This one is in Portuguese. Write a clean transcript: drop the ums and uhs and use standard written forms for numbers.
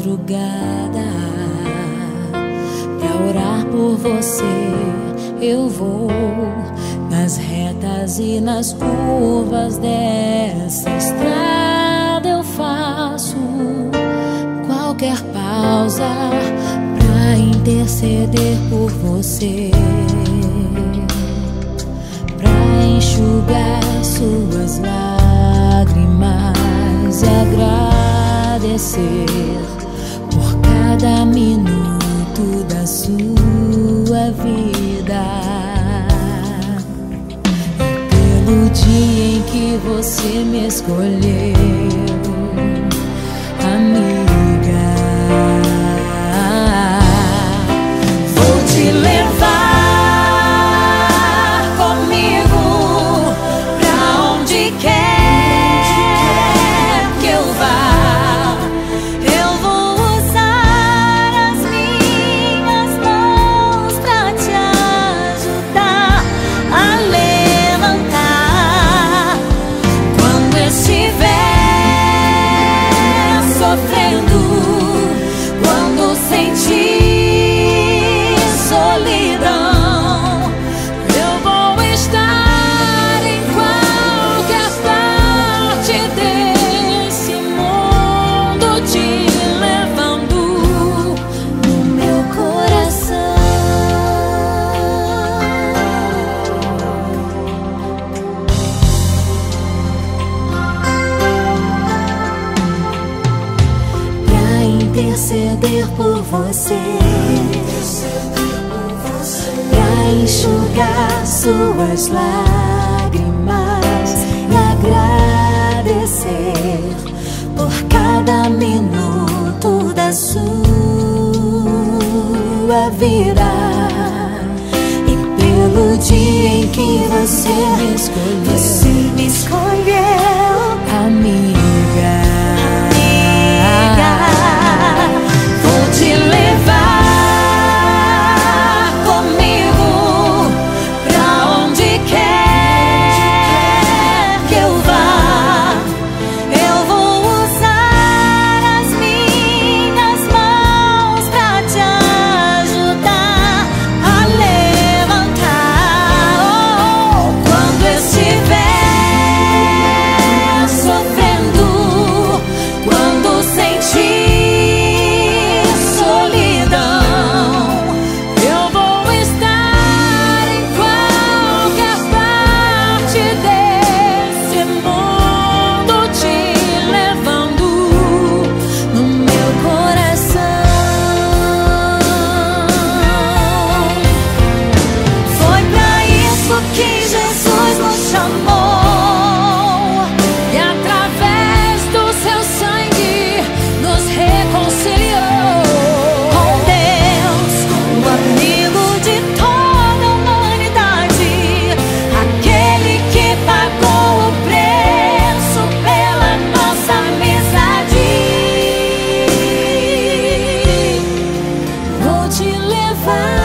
madrugada. Pra orar por você eu vou, nas retas e nas curvas dessa estrada eu faço qualquer pausa pra interceder por você, pra enxugar suas lágrimas e agradecer por cada minuto da sua vida, e pelo dia em que você me escolheu, amiga. Vou te levar comigo pra onde quer que eu vá. Eu vou usar as minhas mãos pra te ajudar a levantar quando estiver sofrendo, quando sentir solidão. Eu vou estar em qualquer parte desse mundo, te levando no meu coração. Pra interceder por você, pra enxugar suas lágrimas e agradecer por cada minuto da sua vida, e pelo dia em que você me escolheu, amiga. Vou te levar comigo pra onde quer que eu vá. Eu vou usar as minhas mãos pra te ajudar a levantar. Quando estiver sofrendo, quando sentir solidão, eu vou estar em qualquer parte desse mundo, te levando no meu coração. Foi pra isso que Jesus nos chamou, e através do seu sangue nos reconciliou com Deus, o amigo de toda a humanidade, aquele que pagou o preço pela nossa amizade. Vou te levar